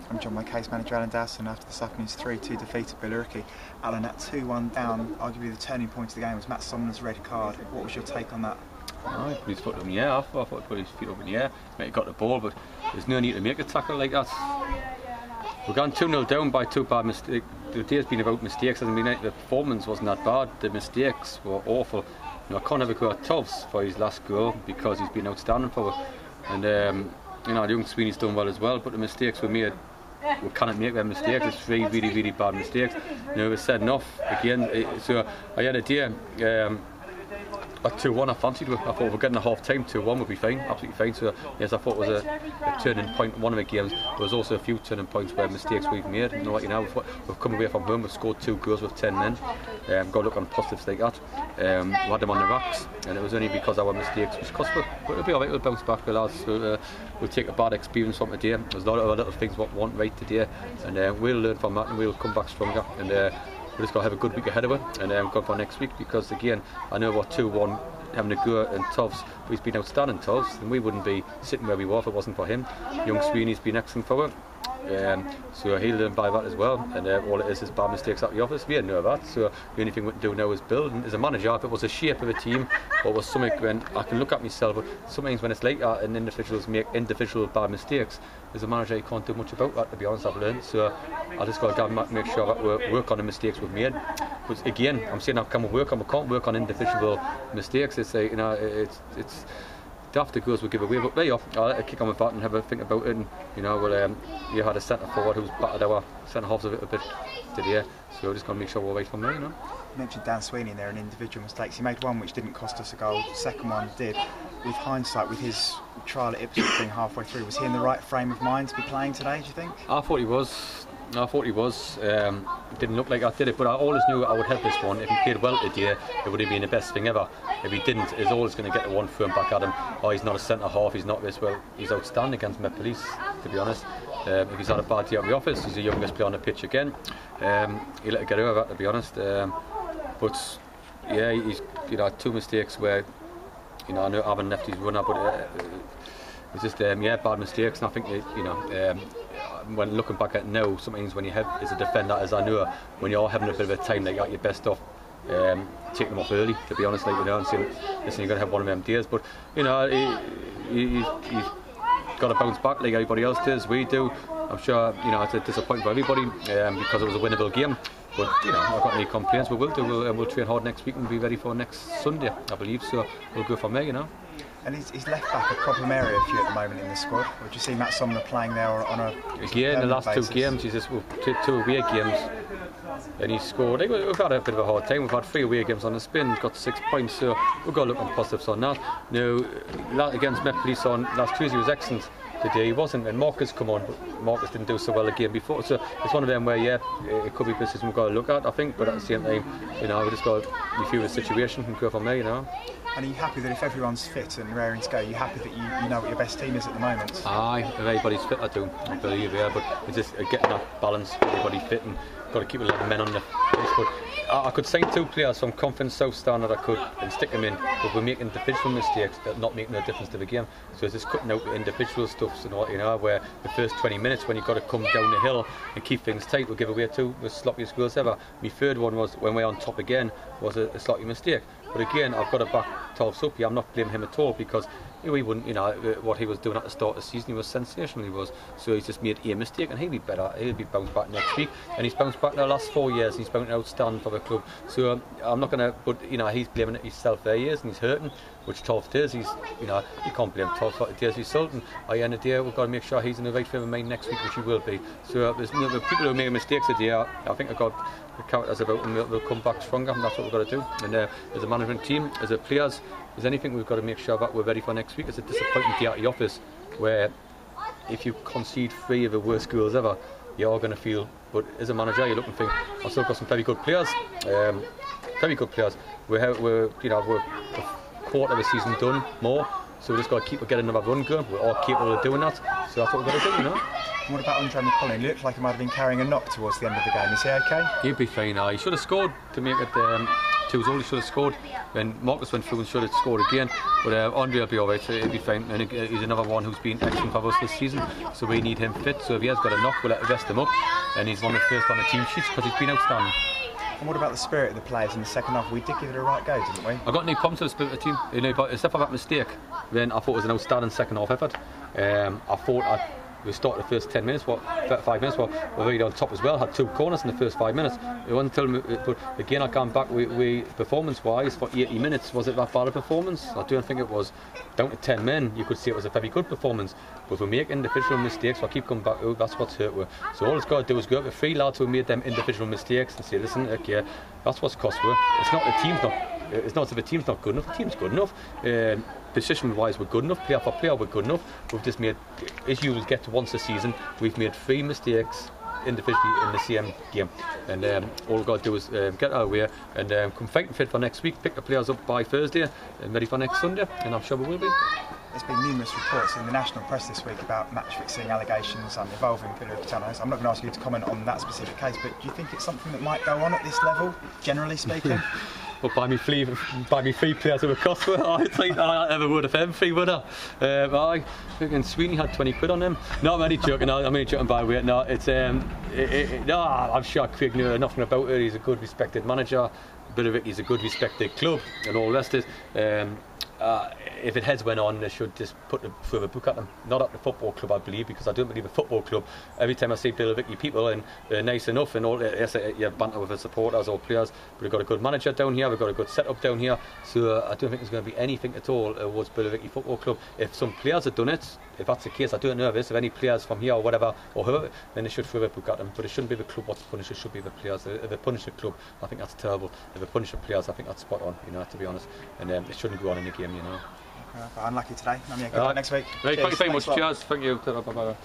I'm John, my case manager Alan Dowson. After this afternoon's 3-2 defeat at Billericay, Alan, that 2-1 down, arguably the turning point of the game was Matt Somner's red card. What was your take on that? Oh, he put his foot up in the air. I thought he put his feet up in the air. He got the ball, but there's no need to make a tackle like that. We're gone 2-0 down by two bad mistakes. The day's been about mistakes. I mean, the performance wasn't that bad. The mistakes were awful. I can't have a go at Tubbs for his last goal because he's been outstanding for it. And young Sweeney's done well as well. But the mistakes were made. We cannot make them mistakes. It's three really bad mistakes. We're setting off again. So I had a day. At 2-1, I fancied it. I thought we're getting a half time. 2-1 would be fine, absolutely fine. So yes, I thought it was a turning point in one of the games. There was also a few turning points where mistakes we've made. We've come away from home. We've scored 2 goals with 10 men. Got to look on positives like that. We had them on the racks, and it was only because our mistakes which cost us. But it'll be alright. We'll bounce back, lads. We'll take a bad experience from today. There's a lot of other little things we want right today, and we'll learn from that, and we'll come back stronger. And we're just going to have a good week ahead of it, and go for next week, because again I know we're 2-1 having a go at Tubbs, but he's been outstanding, Tubbs, and we wouldn't be sitting where we were if it wasn't for him. Young Sweeney's been excellent for it, so he'll learn by that as well, and all it is bad mistakes at the office. We know that, so the only thing we can do now is build. And as a manager, if it was a shape of a team or was something, when I can look at myself, but sometimes when it's like that and individuals make individual bad mistakes, as a manager you can't do much about that, to be honest. I've learned, so I just got to make sure that we work on the mistakes we've made. But again, I'm saying we can't work on individual mistakes. It's like, it's after goals we give away, but there you are. I'll let it kick on with that and have a think about it. And you had a centre forward who's battered our centre halves a little bit today, so we're just going to make sure we're right from there. You mentioned Dan Sweeney in there and individual mistakes. He made one which didn't cost us a goal. The second one did. With hindsight, with his trial at Ipswich being halfway through, was he in the right frame of mind to be playing today, do you think? I thought he was. It didn't look like I did it, but I always knew I would have this one. If he played well today, it would have been the best thing ever. If he didn't, it's always going to get the one thrown back at him. Oh, he's not a centre half, he's not this. Well, he's outstanding against Met Police, to be honest. If he's had a bad day at the office, he's the youngest player on the pitch again. He'll let it get over that, to be honest. But yeah, he's 2 mistakes where I know I haven't left his runner, but it's just bad mistakes. And I think when looking back at it now, sometimes when you have as a defender, as I know, when you're having a bit of a time, like, you're best off taking them off early, to be honest, and saying, listen, you're going to have one of them days. But he's got to bounce back like everybody else does. We do. I'm sure it's a disappointment for everybody because it was a winnable game. But I've got any complaints. We will do. We'll train hard next week and be ready for next Sunday, I believe. So we'll go from there. And he's left back a problem area for you at the moment in the squad. Would you see Matt Somner playing there on a in the last basis? 2 games, he's just 2 away games, and he scored. We've had a bit of a hard time. We've had 3 away games on the spin. He's got 6 points, so we've got to look on positives on that. Now, against Met Police on last Tuesday was excellent. Today he wasn't, and Marcus come on, but Marcus didn't do so well the game before. So it's one of them where it could be a position we've got to look at, I think. But at the same time, we just got to review the situation and go from there. And are you happy that if everyone's fit and raring to go, are you happy that you know what your best team is at the moment? Aye, if everybody's fit, I do. I believe, but it's just getting that balance, everybody fit, and got to keep 11 men on the pitch. But I could sign 2 players from Conference South Standard, I could, and stick them in, but we're making individual mistakes that not making no difference to the game. So it's just cutting out the individual stuff, where the first 20 minutes when you've got to come down the hill and keep things tight, we'll give away 2 the sloppiest goals ever. My third one was when we're on top again, was a sloppy mistake. But again, I've got to back Tubbs up here. I'm not blaming him at all, because he wouldn't, what he was doing at the start of the season, he was sensational, he was. So he's just made a mistake, and he'll be better. He'll be bounced back next week, and he's bounced back in the last 4 years, and he's been outstanding for the club. So I'm not going to, but he's blaming it himself there, he is, and he's hurting, which Tubbs does. You can't blame Tubbs for the days he's sultan. At the end of the day, we've got to make sure he's in the right frame of mind next week, which he will be. So there's the people who make mistakes today, I think I've got the characters about them, they'll come back stronger, and that's what we've got to do. And as a management team, as a players, there's anything we've got to make sure that we're ready for next week. It's a disappointing day at the office, where if you concede 3 of the worst goals ever, you're going to feel. But as a manager, you're looking to think, I've still got some very good players. We're a quarter of the season done more, so we just got to keep getting another run going. We're all capable of doing that, so that's what we've got to do. What about Andre McCollin? He looked like he might have been carrying a knock towards the end of the game. Is he okay? He'll be fine now. He should have scored to make it 2 years old, he should have scored. When Marcus went through and should have scored again. But Andre will be alright, so he'll be fine. And he's another one who's been excellent for us this season, so we need him fit. So if he has got a knock, we'll rest him up. And he's one of the first on the team sheets because he's been outstanding. And what about the spirit of the players in the second half? We did give it a right go, didn't we? I got no problems with the spirit of the team. You know, but except for that mistake, then I thought it was an outstanding second half effort. I thought we started the first 10 minutes, 5 minutes, we're really on top as well. Had 2 corners in the first 5 minutes. It wasn't until, but again, I came back. We performance-wise for 80 minutes, was it that bad a performance? I don't think it was. Down to 10 men, you could see it was a very good performance. But we're making individual mistakes, so I keep coming back. Oh, that's what's hurt with. So all it's got to do is go up with 3 lads who made them individual mistakes and say, listen, okay, that's what's cost with. It's not the team's not. It's not as if the team's not good enough. The team's good enough. Position-wise, we're good enough. Player for player, we're good enough. We've just made, as you will get to once a season, we've made 3 mistakes individually in the same game. And all we've got to do is get our way and come fighting fit for next week. Pick the players up by Thursday and ready for next Sunday. And I'm sure we will be. There's been numerous reports in the national press this week about match fixing allegations involving Billericay. I'm not going to ask you to comment on that specific case, but do you think it's something that might go on at this level, generally speaking? Well, buy me 3 players who were cost with. I think I ever would have them 3, would I? I think Sweeney had 20 quid on them. No, I'm only joking. I'm only joking by weight. No, it's no, I'm sure Craig knew nothing about it. He's a good, respected manager. Billericay's a good, respected club, and all the rest is. If it has went on, they should just put the further book at them. Not at the football club, I believe, because I don't believe a football club. Every time I see Billericay people, and they're nice enough, and all, yes, you banter with the supporters or players, but we've got a good manager down here, we've got a good setup down here, so I don't think there's going to be anything at all towards Billericay Football Club. If some players have done it, if that's the case, I don't know if any players from here or whatever, or whoever, then they should further book at them. But it shouldn't be the club what's punished, it should be the players. If they punish the club, I think that's terrible. If they punish the players, I think that's spot on, you know, to be honest. And it shouldn't go on in the game, you know. Unlucky today. Good luck next week. Right, thank you very much. Cheers. Thank you. Bye-bye.